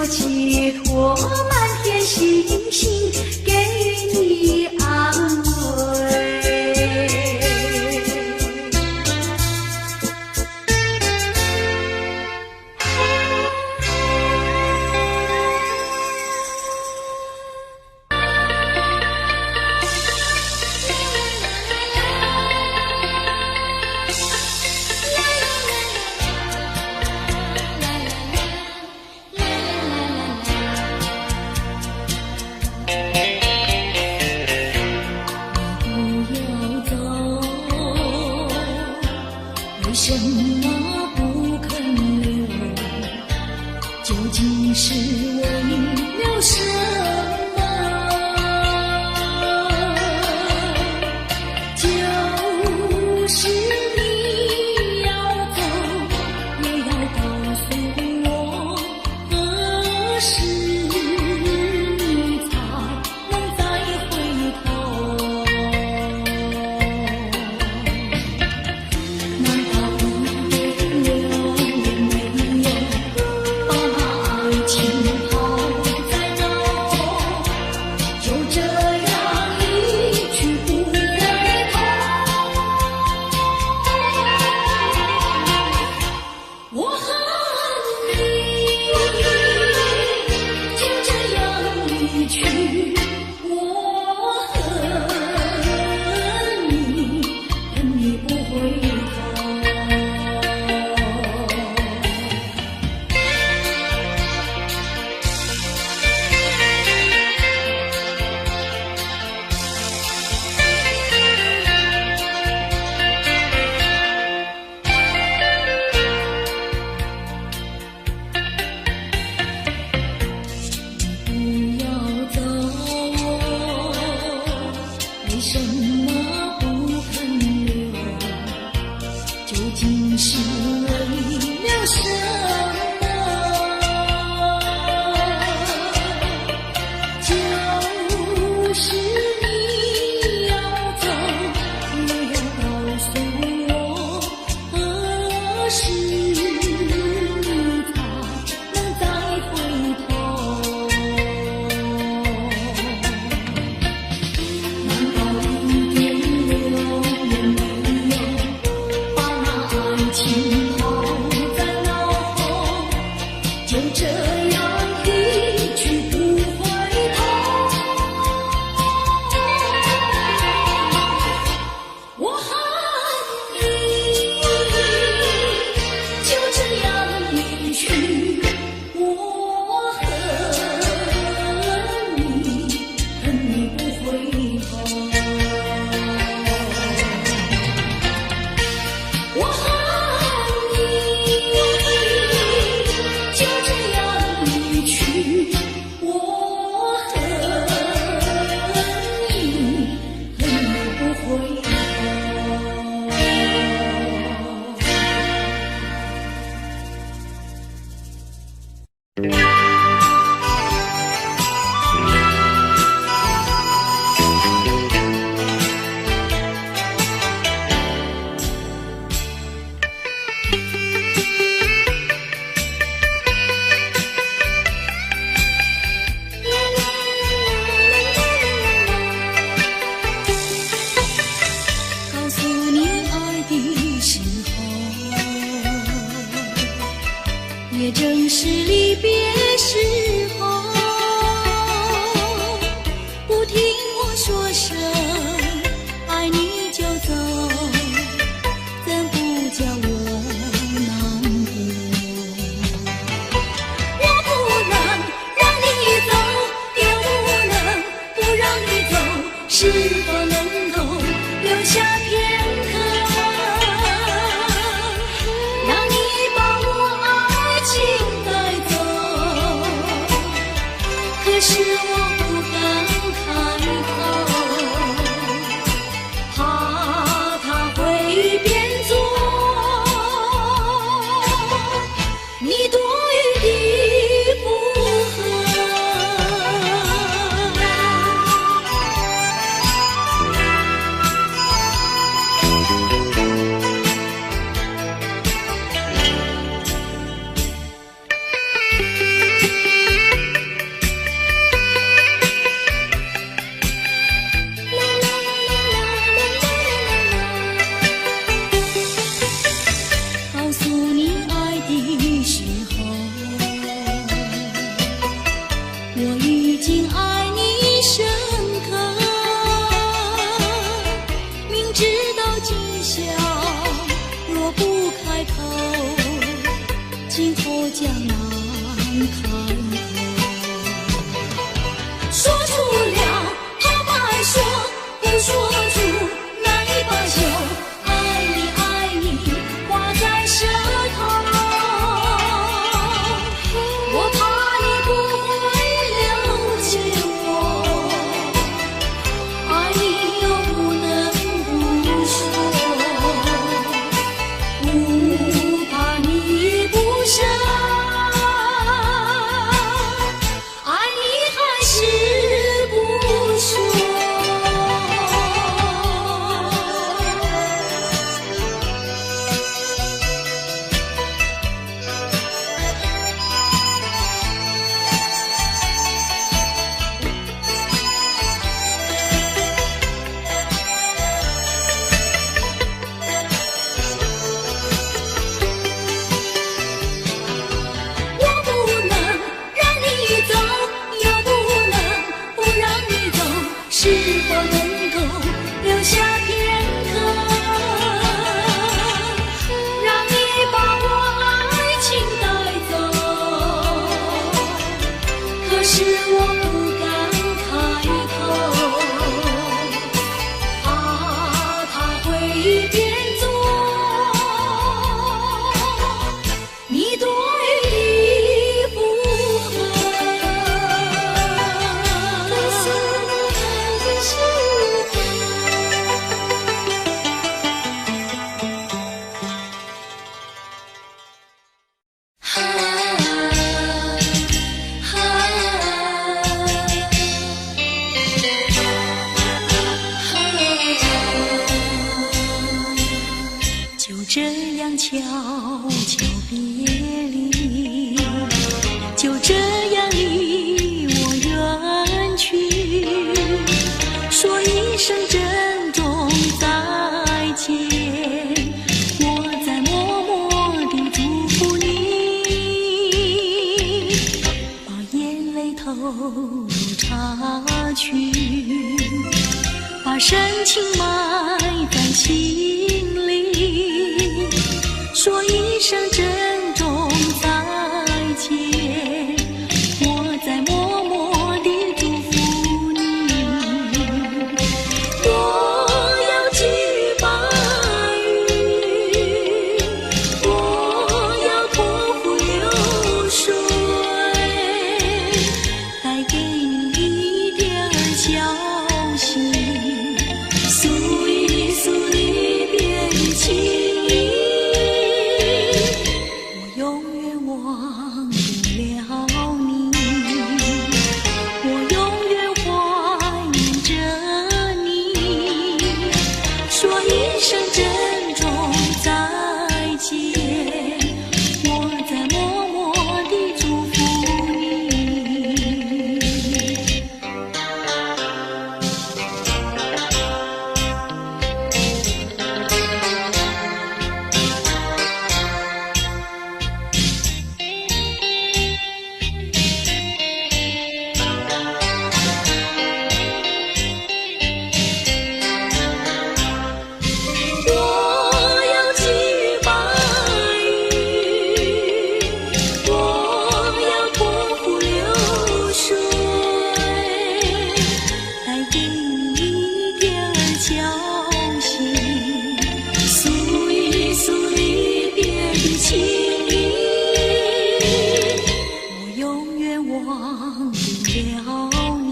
寄托满天星星，给予你安慰。什么不肯留？究竟是为了什么？就是你要走，也要告诉我，何时你才能再回头？难道一点留也没有，把那爱情抛在脑后，就这样一去不回头？我恨你，就这样离去。我恨你，恨你不回头。不要走，为什么不肯留？究竟是为了什么？就是你要走，也要告诉我，何时你才能再回头？难道一点留也没有，把那爱情抛在脑后，就这样一去不回头？我恨你，就这样离去。我恨你，恨你不回头。我恨你，就这样离去。我恨你，恨你不回头。告诉你爱的时候，也正是离别时候。不听我说声爱你就走，怎不叫我难过？我不能让你走，也不能不让你走，是否能够留下片刻，让你把我爱情带走？可是我不敢开口，怕它会变作你多余的不和。告诉你爱的时候，我已经爱你深刻，明知道今宵若不开口，今后将难开口。说出了怕不爱说，不说出难以罢休。爱你爱你，挂在一边走，你对的不就这样悄悄别离，就这样离我远去，说一声珍重再见，我在默默地祝福你，把眼泪投入茶去，把深情埋在心里，说一声珍重再见，我在默默地祝福你。我要寄予白云，我要托付流水，带给你一点消息，诉一诉离别的情意。我永远忘不了你，我永远怀念着你，说一声珍重再见，我在默默地祝福你。我要寄予白云，我要托付流水，带给你一点消息，诉一诉离别的情意。我永远忘不了你，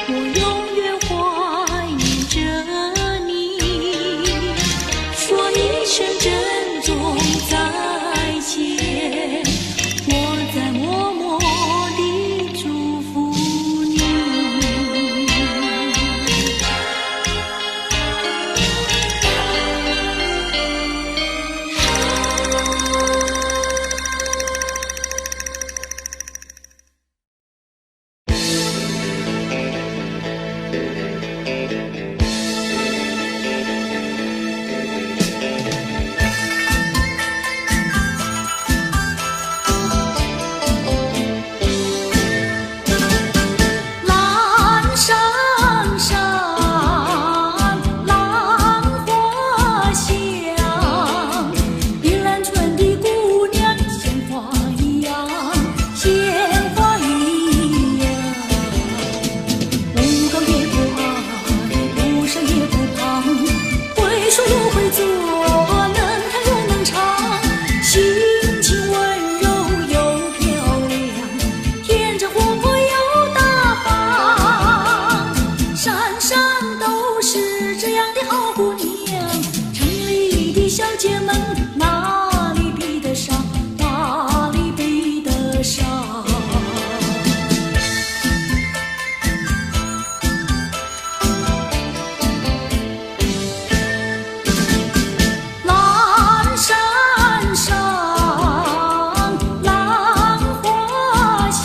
我永远怀念着你，说一声珍重再见，我在默默地祝福你。蓝山上，浪花香，碧兰村的姑娘鲜花一样，鲜花一样。不高也不矮，不深也不胖，会说又会做，能弹又能唱，心情温柔又漂亮，天真活泼又大方，山上都是这样的好姑娘，城里的小姐们哪里比得上，哪里比得上。蓝山上，浪花香，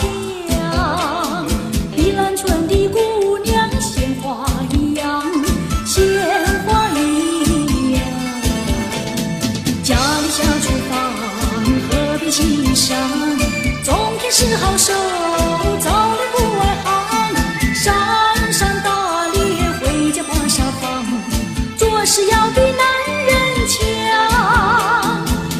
碧兰村的姑娘鲜花一样，鲜花一样。家里下厨房，河边欣赏，种田是好手，早恋不外行，山上打猎，回家把沙放，做事要比男人强，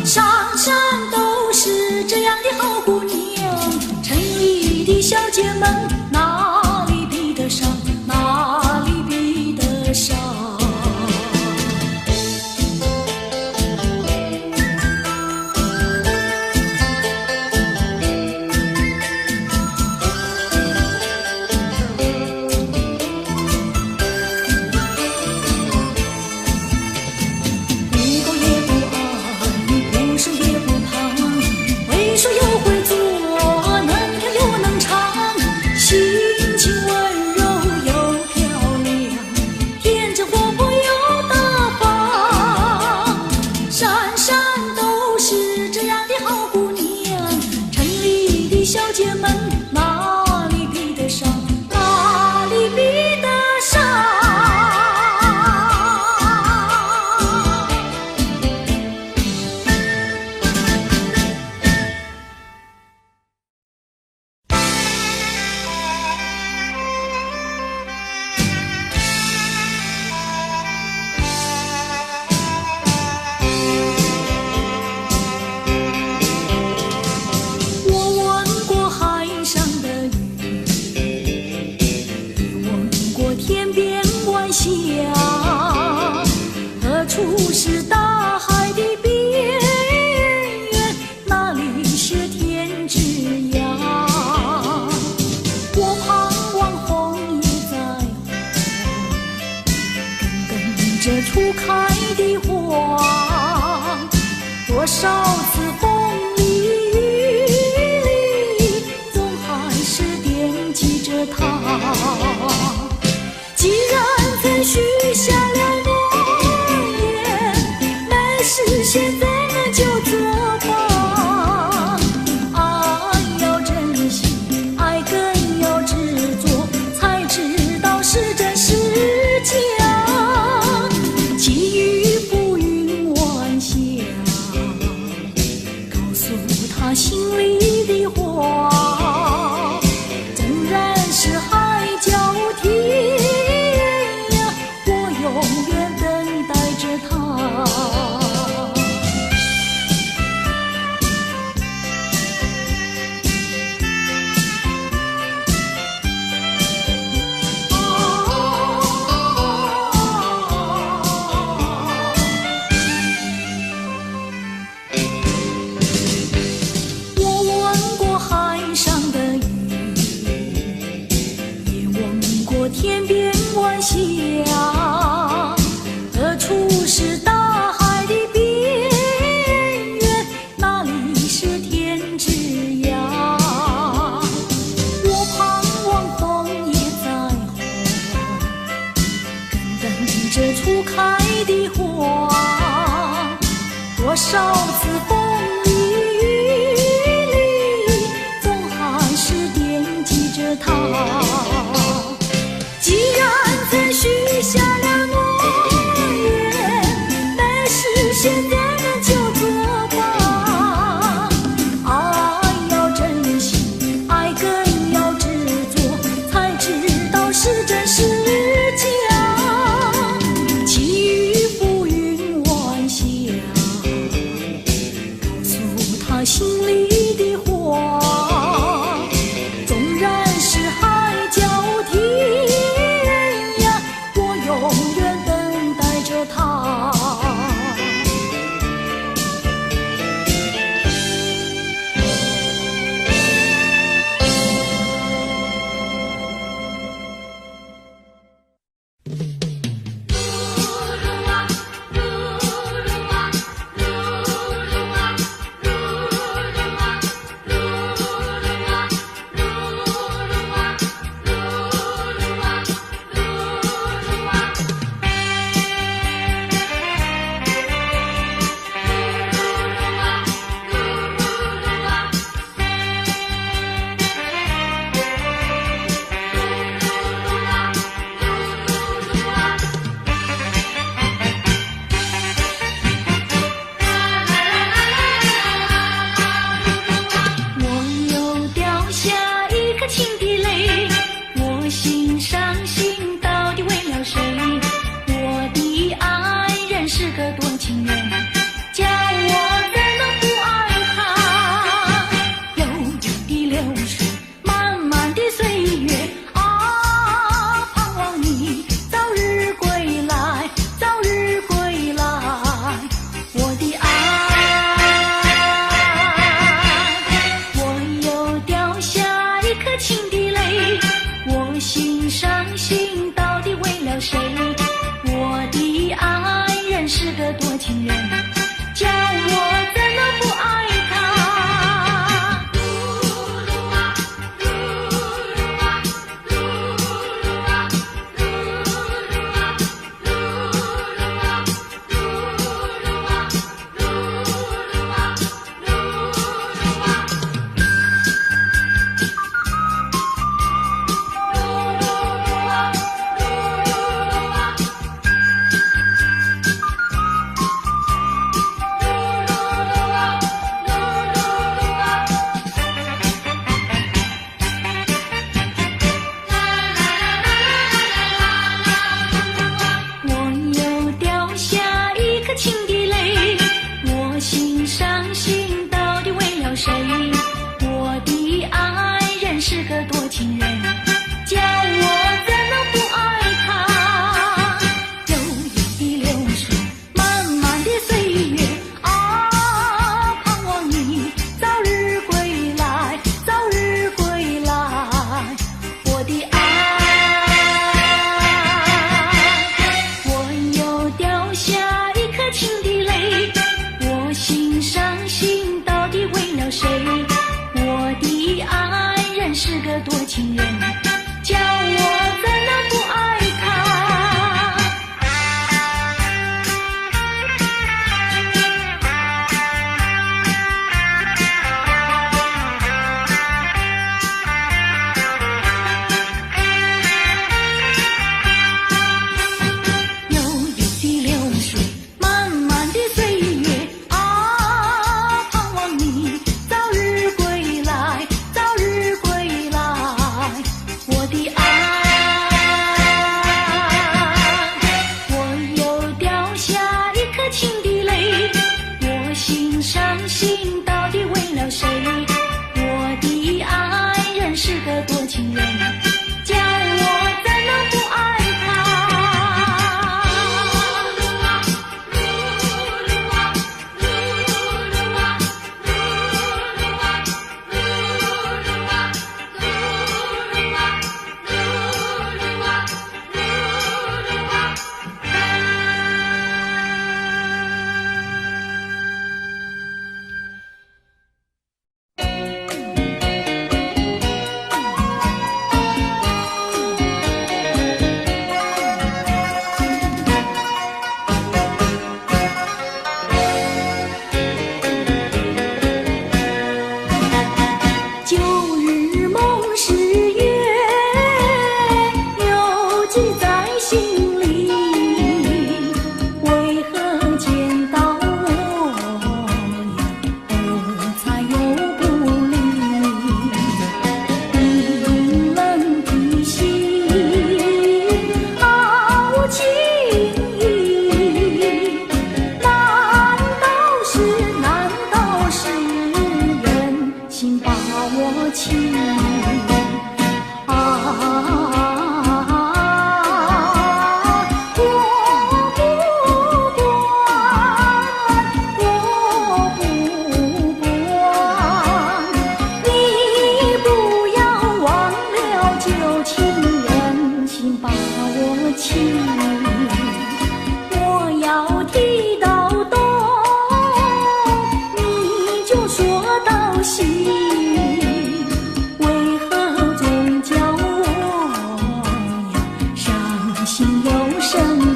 山上都是这样的好姑娘，城里的小姐们哪里比得上，哪里比得上。下，何处是大海的边缘？哪里是天之涯？我盼望红叶在红，跟着初开的花，多少次风里雨里，总还是惦记着她。既然曾许下了诺言，没事现在那就作吧。爱要珍惜，爱更要执着，才知道是真是假。寄予浮云晚霞，告诉他心里的话，纵然是海角天涯，我永远等待着他。我闻过海上的雨，也闻过天边晚霞，何处是大海的边缘？哪里是天之涯？我盼望枫叶在红，跟着初开的花，多少次风里雨里，总还是惦记着他。既然曾许下了诺言，没事现在那就作吧。爱要珍惜，爱更要执着，才知道是真是假。寄予浮云晚霞，告诉他心里的话，纵然是海角天涯，我永远等待着他。我又掉下一颗情的泪，我心伤心到底为了谁？我的爱人是个多情人，叫我怎能不爱他？悠悠的流水，漫漫的岁月啊，盼望你早日归来，早日归来，我的爱。我又掉下一颗情的泪，我心伤心到底为了谁？我的爱人是个多情人，叫我怎能不爱他？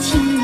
笑容。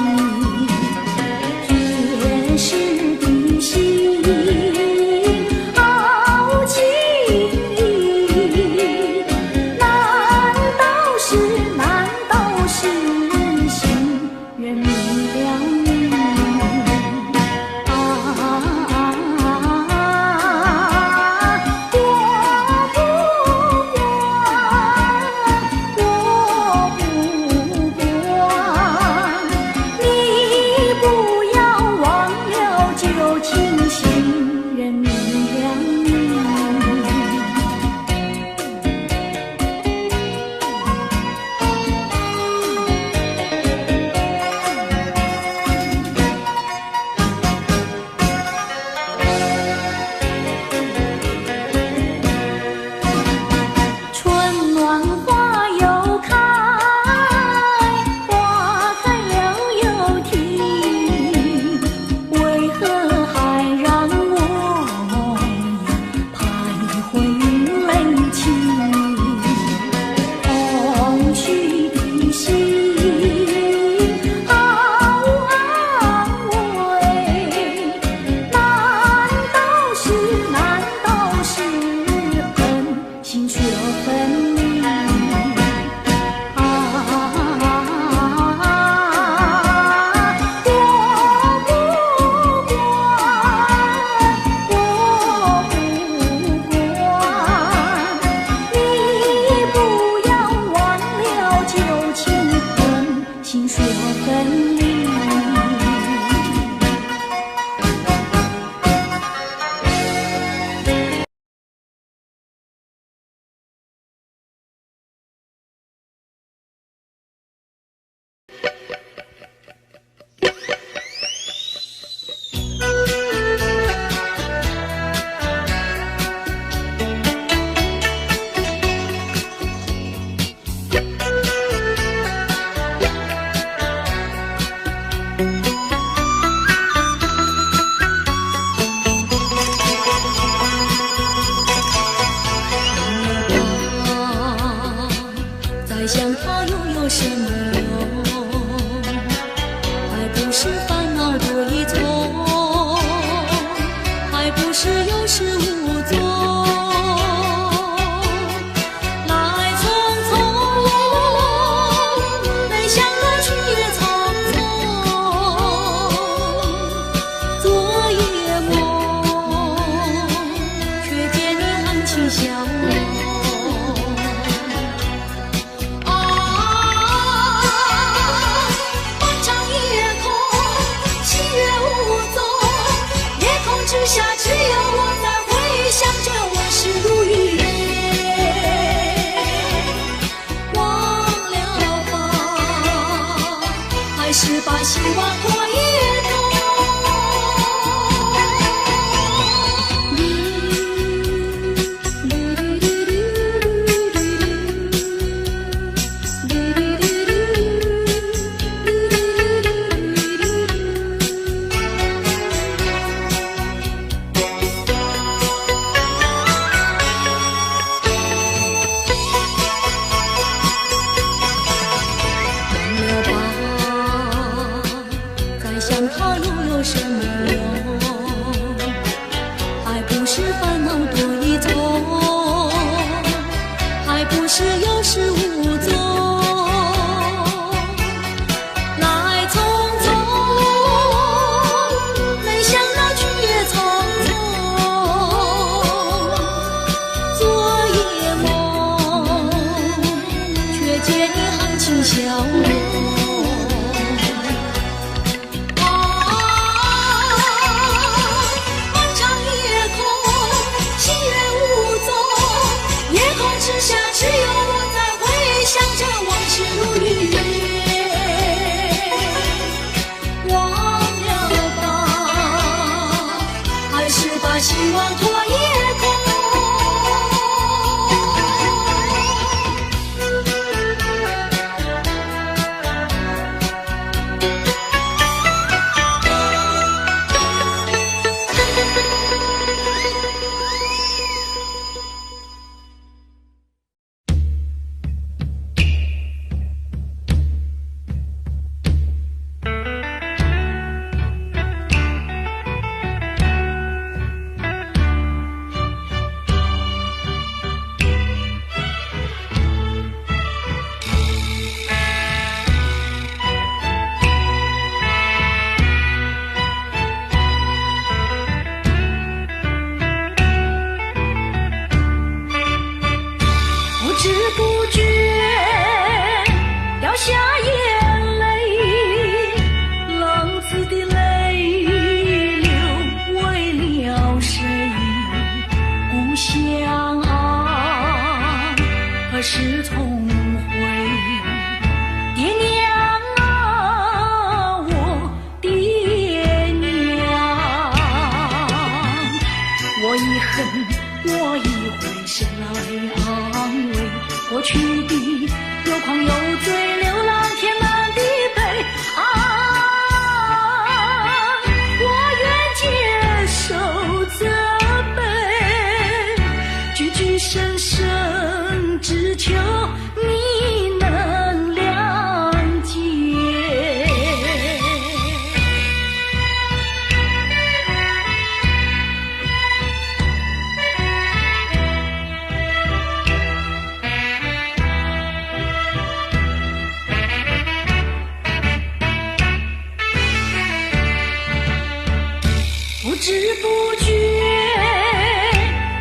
知不觉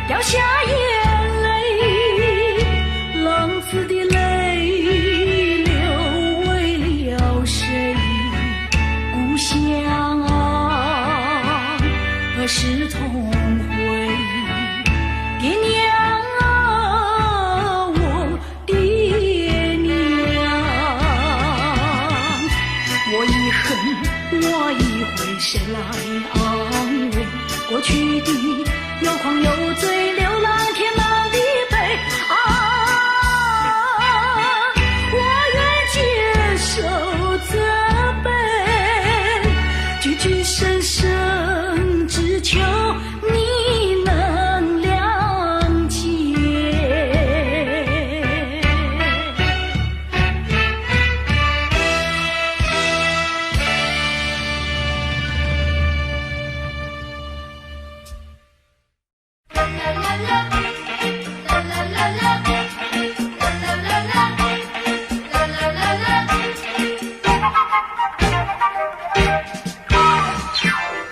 掉下眼泪，浪子的泪流为了谁？故乡啊，何时同回？爹娘啊，我爹娘，我一恨，我一悔，谁来安慰？过去的有狂有罪，流浪天南地北啊！我愿接受责备，句句声声只求你能谅解。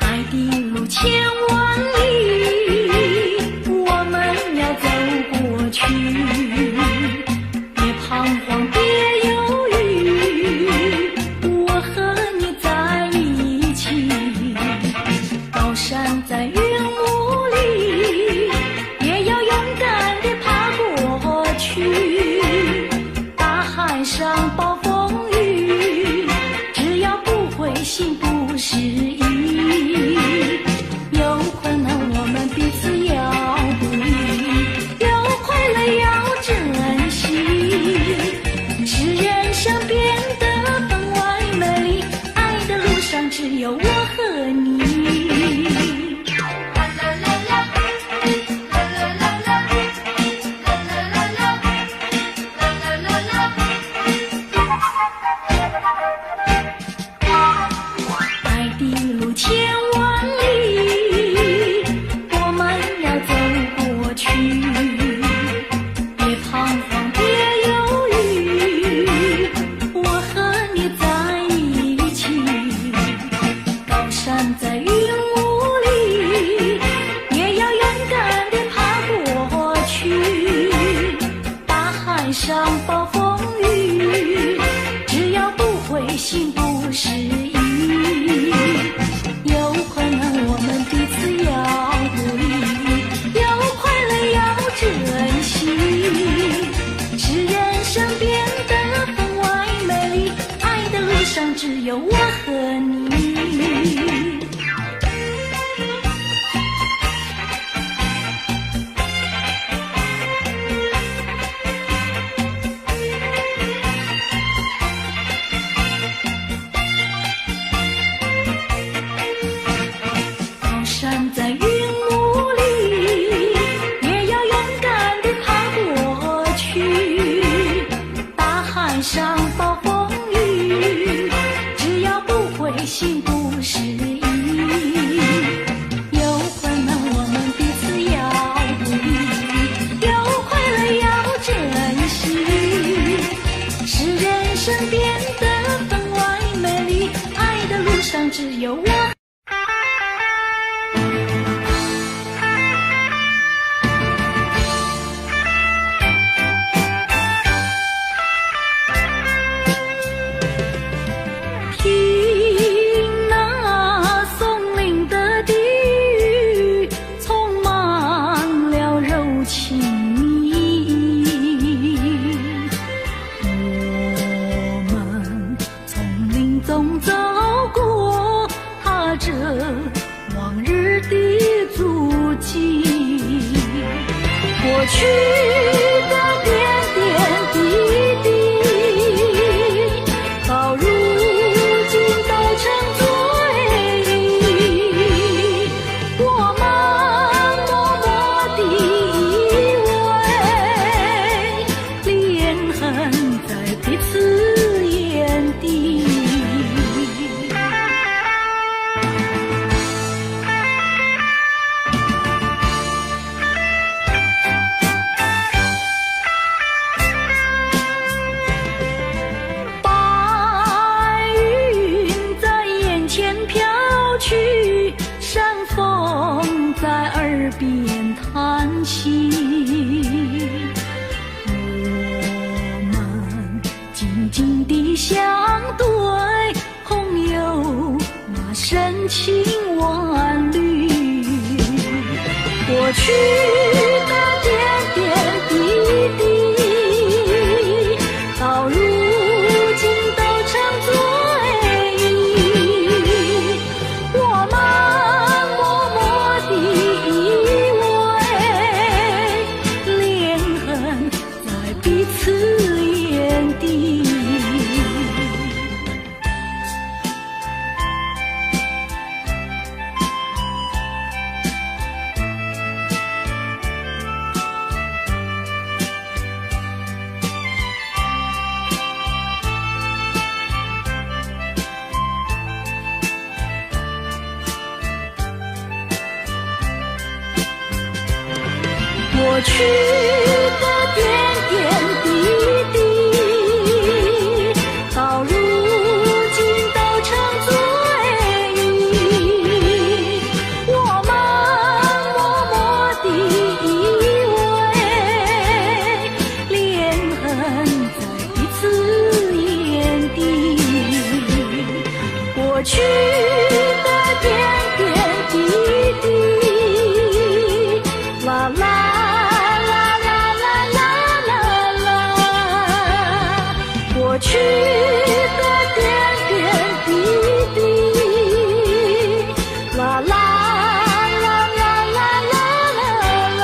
爱的路千万里，我们要走过去，别彷徨，别犹豫，我和你在一起。高山在云雾里，也要勇敢地爬过去。大海上暴风雨，只要不灰心不失意。有困难我们彼此要鼓励，有快乐要珍惜，使人生变得分外美丽。爱的路上只有我和你。爱的路千万里，我们要走过去，别彷徨，别犹豫，我和你在一起。高山在云雾里，也要勇敢地爬过去。大海上暴风雨，只要不灰心不失意。有困难我们彼此要鼓励，有快乐要珍惜，使人生变得分外美丽。爱的路上只有我和你。高山在云雾里，也要勇敢地爬过去。大海上暴风雨，只要不灰心不失意。有困难我们彼此要鼓励，有快乐要珍惜，使人生变得分外美丽。爱的路上只有我。听那松林的低语，充满了柔情蜜意。我们从林中走过，踏着往日的足迹，过去的点点滴滴，到如今都成追忆。我们默默地依偎，连痕在彼此眼底。心。我们静静地相对，朋友那深情万缕。过去的点点滴滴，到如今都成追忆。我们默默地依偎，恋恨在彼此眼底。过去的点点滴滴，到如今都成追忆。我们默默地依偎，恋恨在彼此眼底。过去的点点滴滴，啦啦。过去的点点滴滴，啦啦啦啦啦啦啦。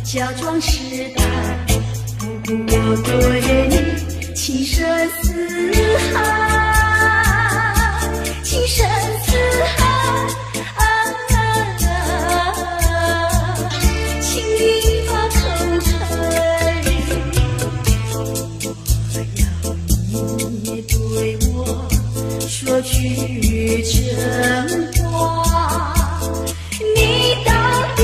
假装试探，不顾我对你情深似海，情深似海，请你把口开，我要你对我说句真话，你到底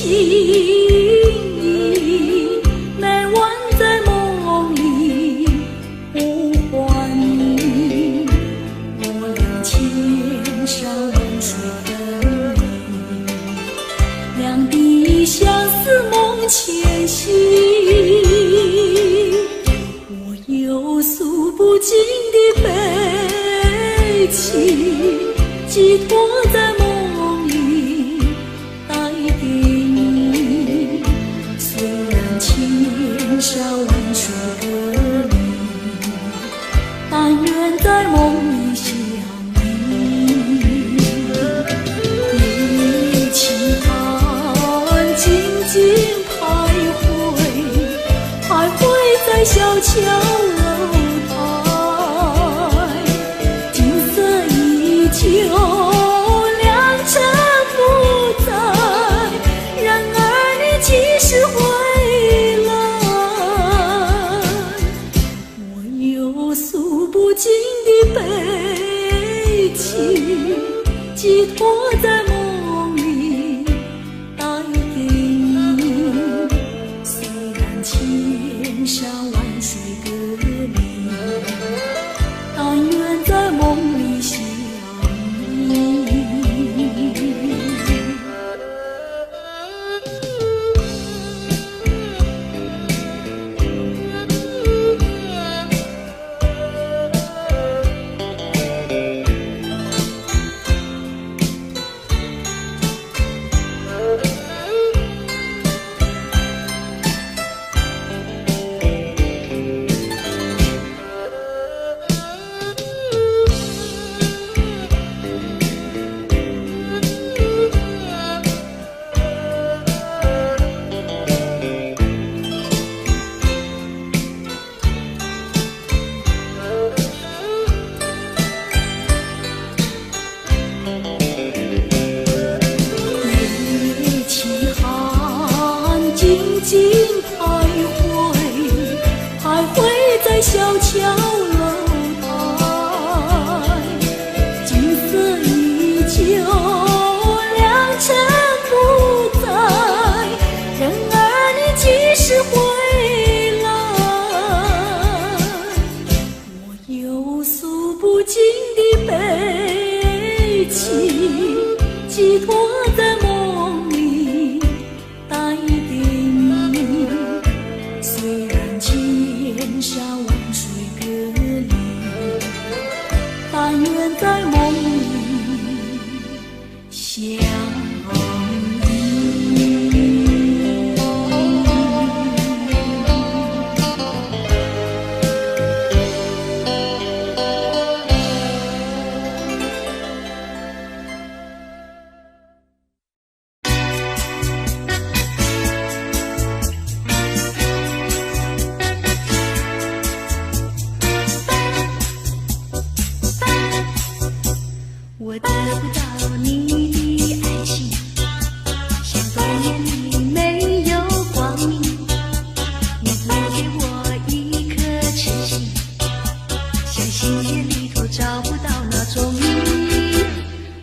情意，每晚在梦里呼唤你，我俩千山万水分离，两地相思梦前行。我有诉不尽的悲情，寄托在梦里带给你，虽然千山万水隔离，但愿在梦里相遇。夜轻寒，静静徘徊在小桥楼台，景色依旧，良辰不在，然而你几时回来？我有诉不尽的悲情，寄托在梦里带给你，虽然千山万水隔离，但愿在梦里相依。静徘徊在小桥楼台，景色依旧，良辰不在，然而你几时回来？我有诉不尽的悲情，寄托在梦里带给你，虽然千山万水隔离，但愿在梦里相依。我得不到你的爱情，像多年里没有光明，你不给我一颗痴心，像心田里头找不到那种意。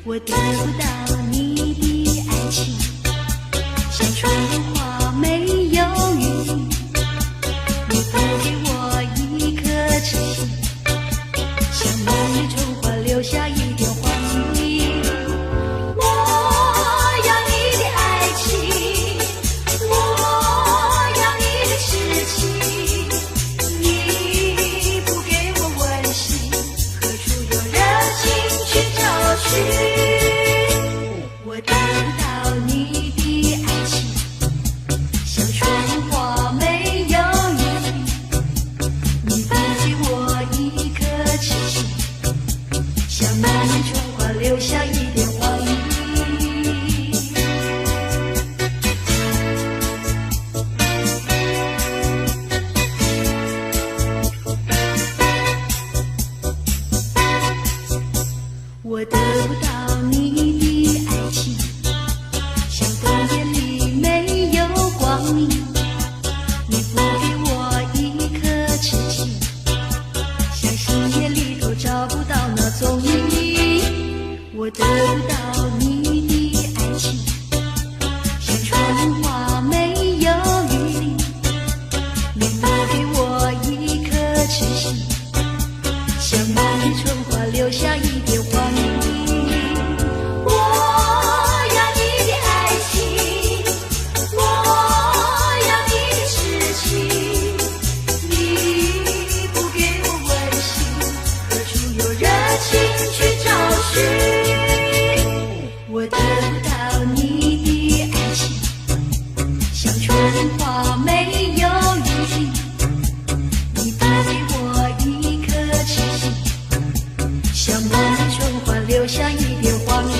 我得不到你的爱情，像春花没有雨，你不给我一颗痴心，像梦里春花留下一点花。我得不到你的爱情，像春花没有雨，你不给我一颗痴心，像梦里春花留下一点黄鹂。我得不到你的爱情，像冬天里没有光明，你不给我一颗痴心，像心田里头找不到那踪影。我得不到你的爱情，像春像满天春花留下一点黄阴。我要你的爱情，我要你的痴情，你不给我温馨，何处有热情去找寻？我得不到你的爱情，像春花没有雨季，你不给我一颗痴心，像满天春花留下一点黄阴。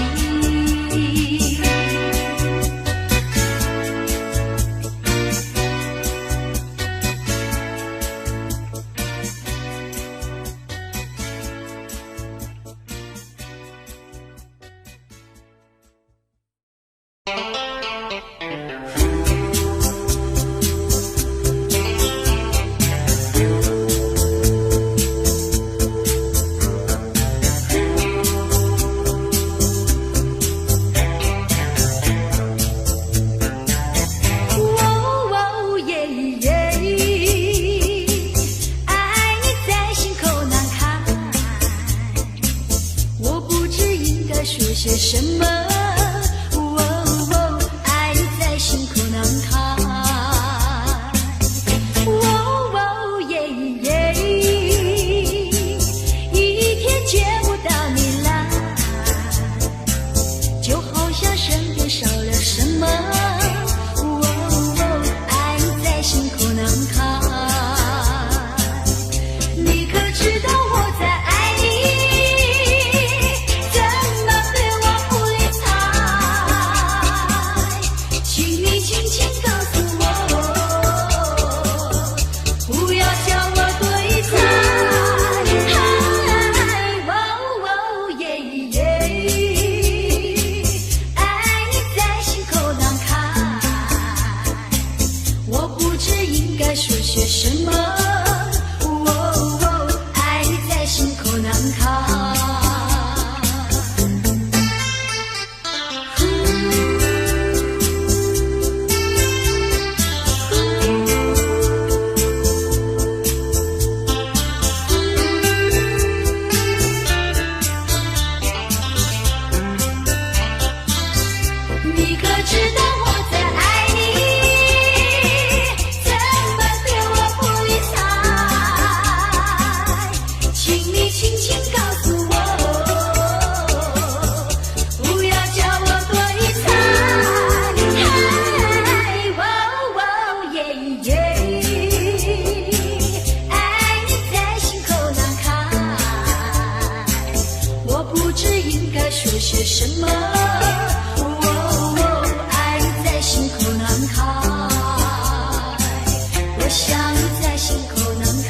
说些什么？爱你在心口难开。一天见不到你来，就好像身边少了什么。爱你在心口难开。你可知道我在爱你？说些什么？爱你在心口难开。你可知道我在爱你？轻轻告诉我，不要叫我对猜。爱你在心口难开，我不知应该说些什么。爱你在心口难开，我想你在心口难开。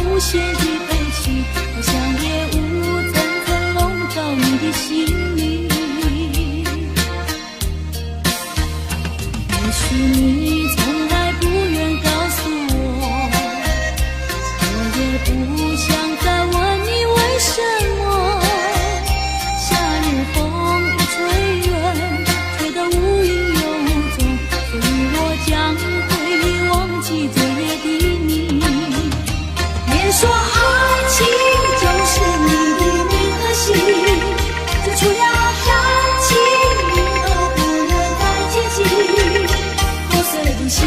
无限的悲戚，好像夜雾层层笼罩你的心里。也许你从来不愿告诉我，我也不想再问你为什么。夏日风一吹远，吹得无影又无踪，所以我将会忘记昨夜的你。别说爱情就是你的名和姓，最初要看清，你都不能太接近。破碎的心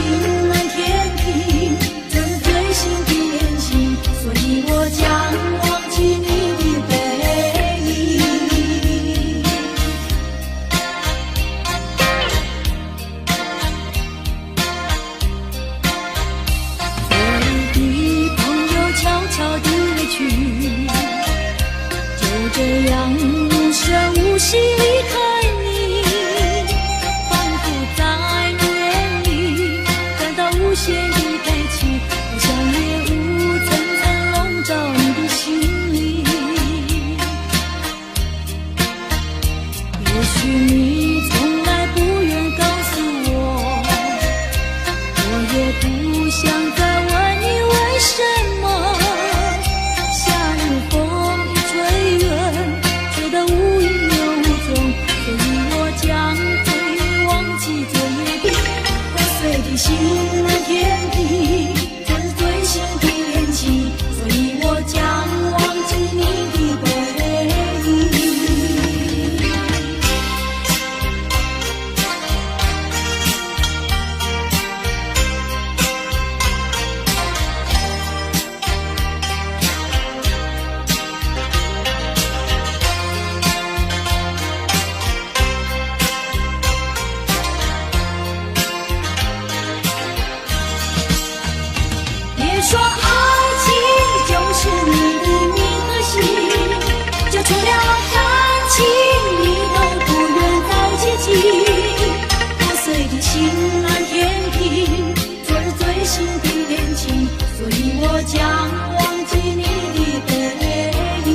惜离开你，仿佛在梦里感到无限的悲戚，好像夜雾层层笼罩你的心里。也许你从来不愿告诉我，我也不想再问你为什么。夏日风一吹远，吹得无影又无踪，所以我将会忘记这约定。破碎的心难填平，这是最新的恋情，所以我将忘记你的背影。别说爱情就是你的名和姓，就除了感情你都不愿再接近。破碎的心难填平，这是最新的恋情，所以我将忘记你的背影。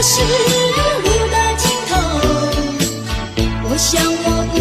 是路的尽头，我想我不